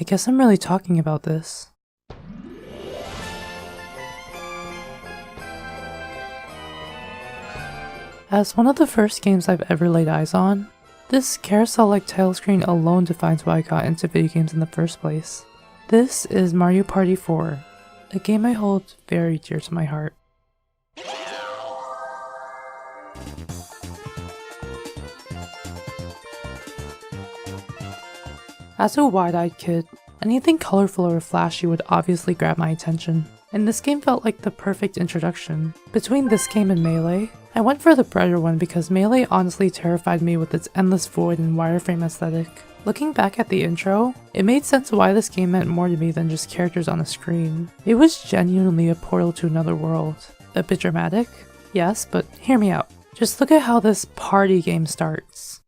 I guess I'm really talking about this. As one of the first games I've ever laid eyes on, this carousel-like title screen alone defines why I got into video games in the first place. This is Mario Party 4, a game I hold very dear to my heart. As a wide-eyed kid, anything colorful or flashy would obviously grab my attention, and this game felt like the perfect introduction. Between this game and Melee, I went for the brighter one because Melee honestly terrified me with its endless void and wireframe aesthetic. Looking back at the intro, it made sense why this game meant more to me than just characters on a screen. It was genuinely a portal to another world. A bit dramatic? Yes, but hear me out. Just look at how this party game starts.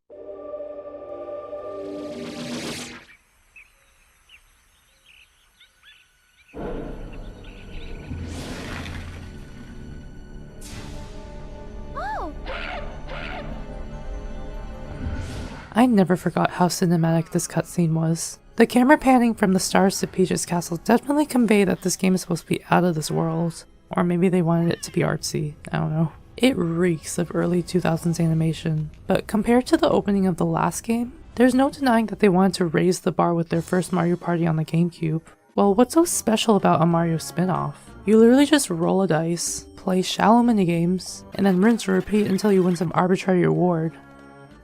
I never forgot how cinematic this cutscene was. The camera panning from the stars to Peach's castle definitely conveyed that this game is supposed to be out of this world. Or maybe they wanted it to be artsy, I don't know. It reeks of early 2000s animation, but compared to the opening of the last game, there's no denying that they wanted to raise the bar with their first Mario Party on the GameCube. Well, what's so special about a Mario spin-off? You literally just roll a dice, play shallow minigames, and then rinse and repeat until you win some arbitrary reward.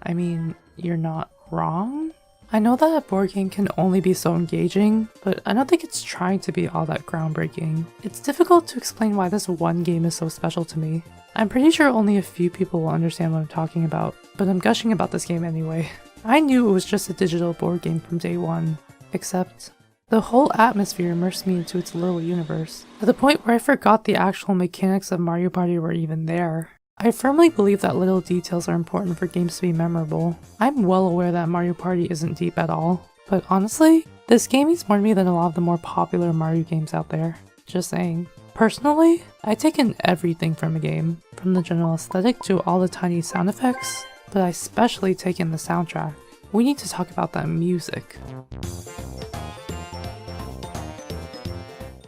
I mean, you're not wrong? I know that a board game can only be so engaging, but I don't think it's trying to be all that groundbreaking. It's difficult to explain why this one game is so special to me. I'm pretty sure only a few people will understand what I'm talking about, but I'm gushing about this game anyway. I knew it was just a digital board game from day one, except the whole atmosphere immersed me into its little universe, to the point where I forgot the actual mechanics of Mario Party were even there. I firmly believe that little details are important for games to be memorable. I'm well aware that Mario Party isn't deep at all, but honestly, this game means more to me than a lot of the more popular Mario games out there. Just saying. Personally, I take in everything from a game, from the general aesthetic to all the tiny sound effects, but I especially take in the soundtrack. We need to talk about that music.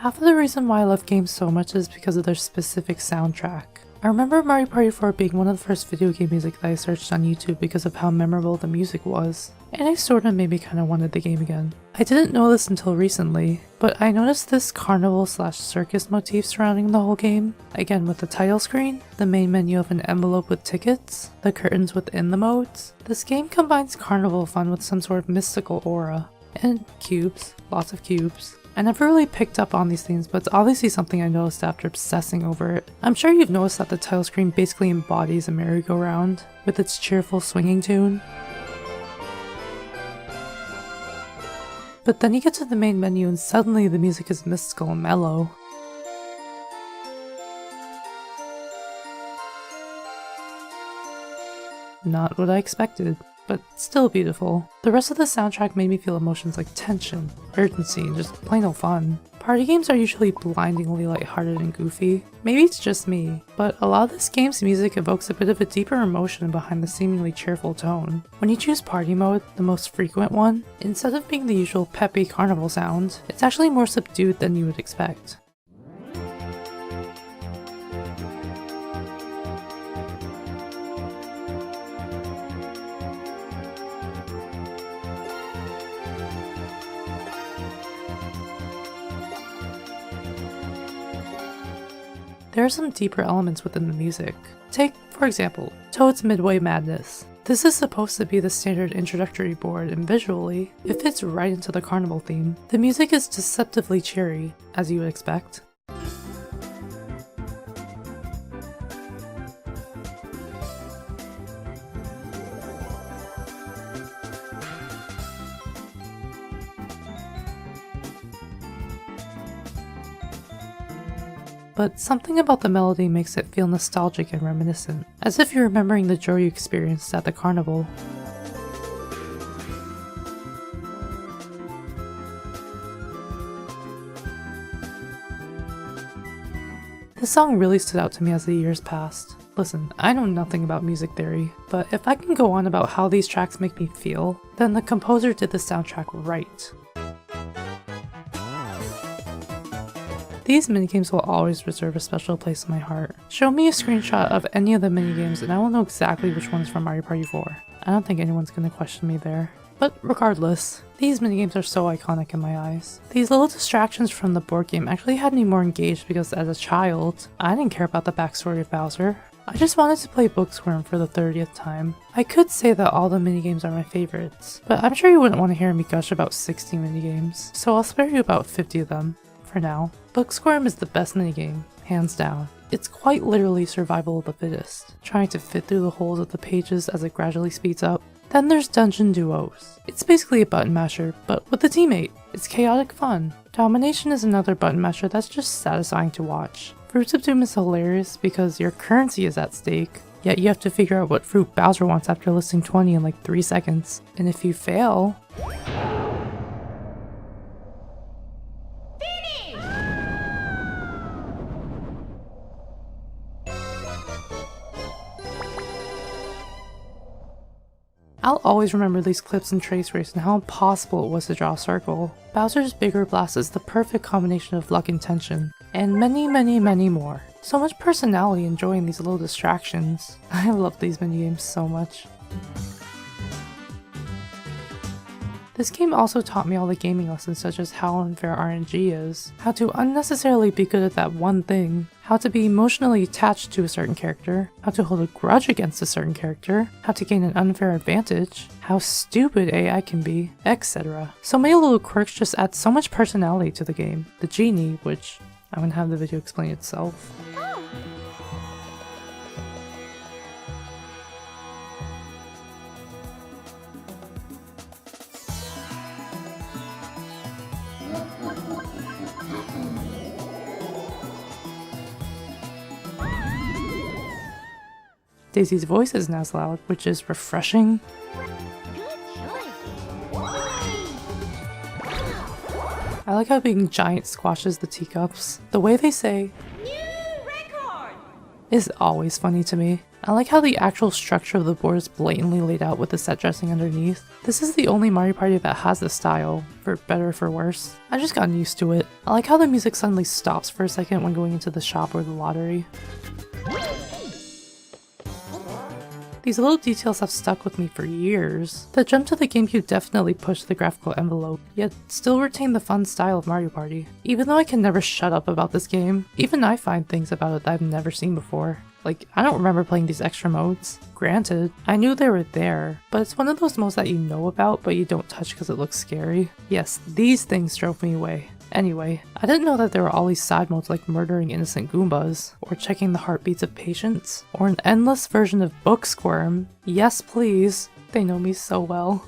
Half of the reason why I love games so much is because of their specific soundtrack. I remember Mario Party 4 being one of the first video game music that I searched on YouTube because of how memorable the music was, and I sorta maybe kinda wanted the game again. I didn't know this until recently, but I noticed this carnival/circus motif surrounding the whole game. Again, with the title screen, the main menu of an envelope with tickets, the curtains within the modes. This game combines carnival fun with some sort of mystical aura. And cubes, lots of cubes. I never really picked up on these things, but it's obviously something I noticed after obsessing over it. I'm sure you've noticed that the title screen basically embodies a merry-go-round, with its cheerful swinging tune. But then you get to the main menu and suddenly the music is mystical and mellow. Not what I expected, but still beautiful. The rest of the soundtrack made me feel emotions like tension, urgency, and just plain old fun. Party games are usually blindingly lighthearted and goofy. Maybe it's just me, but a lot of this game's music evokes a bit of a deeper emotion behind the seemingly cheerful tone. When you choose party mode, the most frequent one, instead of being the usual peppy carnival sound, it's actually more subdued than you would expect. There are some deeper elements within the music. Take, for example, Toad's Midway Madness. This is supposed to be the standard introductory board, and visually, it fits right into the carnival theme. The music is deceptively cheery, as you would expect. But something about the melody makes it feel nostalgic and reminiscent, as if you're remembering the joy you experienced at the carnival. This song really stood out to me as the years passed. Listen, I know nothing about music theory, but if I can go on about how these tracks make me feel, then the composer did the soundtrack right. These minigames will always reserve a special place in my heart. Show me a screenshot of any of the minigames and I will know exactly which one's from Mario Party 4. I don't think anyone's gonna question me there. But regardless, these minigames are so iconic in my eyes. These little distractions from the board game actually had me more engaged because as a child, I didn't care about the backstory of Bowser. I just wanted to play Book Squirm for the 30th time. I could say that all the minigames are my favorites, but I'm sure you wouldn't want to hear me gush about 60 minigames, so I'll spare you about 50 of them, for now. Book Squirm is the best minigame, hands down. It's quite literally survival of the fittest, trying to fit through the holes of the pages as it gradually speeds up. Then there's Dungeon Duos. It's basically a button masher, but with a teammate. It's chaotic fun. Domination is another button masher that's just satisfying to watch. Fruits of Doom is hilarious because your currency is at stake, yet you have to figure out what fruit Bowser wants after listing 20 in like 3 seconds. And if you fail... I'll always remember these clips in Trace Race and how impossible it was to draw a circle. Bowser's Bigger Blast is the perfect combination of luck and tension, and many more. So much personality enjoying these little distractions. I love these minigames so much. This game also taught me all the gaming lessons such as how unfair RNG is, how to unnecessarily be good at that one thing, how to be emotionally attached to a certain character, how to hold a grudge against a certain character, how to gain an unfair advantage, how stupid AI can be, etc. So many little quirks just add so much personality to the game. The genie, which I'm gonna have the video explain itself. Daisy's voice isn't as loud, which is refreshing. I like how being giant squashes the teacups. The way they say "new record" is always funny to me. I like how the actual structure of the board is blatantly laid out with the set dressing underneath. This is the only Mario Party that has this style, for better or for worse. I've just gotten used to it. I like how the music suddenly stops for a second when going into the shop or the lottery. These little details have stuck with me for years. The jump to the GameCube definitely pushed the graphical envelope, yet still retained the fun style of Mario Party. Even though I can never shut up about this game, even I find things about it that I've never seen before. Like, I don't remember playing these extra modes. Granted, I knew they were there, but it's one of those modes that you know about but you don't touch because it looks scary. Yes, these things drove me away. Anyway, I didn't know that there were all these side modes like murdering innocent Goombas, or checking the heartbeats of patients, or an endless version of Book Squirm. Yes please, they know me so well.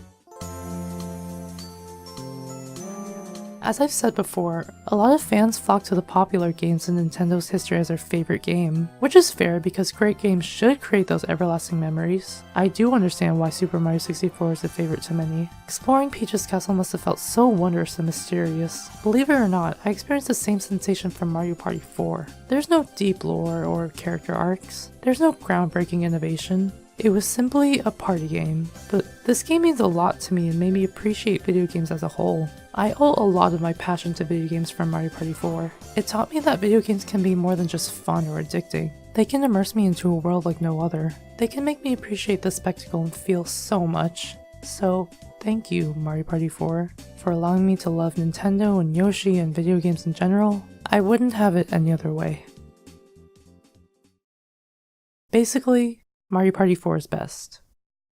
As I've said before, a lot of fans flock to the popular games in Nintendo's history as their favorite game, which is fair because great games should create those everlasting memories. I do understand why Super Mario 64 is a favorite to many. Exploring Peach's castle must have felt so wondrous and mysterious. Believe it or not, I experienced the same sensation from Mario Party 4. There's no deep lore or character arcs. There's no groundbreaking innovation. It was simply a party game, but this game means a lot to me and made me appreciate video games as a whole. I owe a lot of my passion to video games from Mario Party 4. It taught me that video games can be more than just fun or addicting. They can immerse me into a world like no other. They can make me appreciate the spectacle and feel so much. So, thank you, Mario Party 4, for allowing me to love Nintendo and Yoshi and video games in general. I wouldn't have it any other way. Basically, Mario Party 4 is best.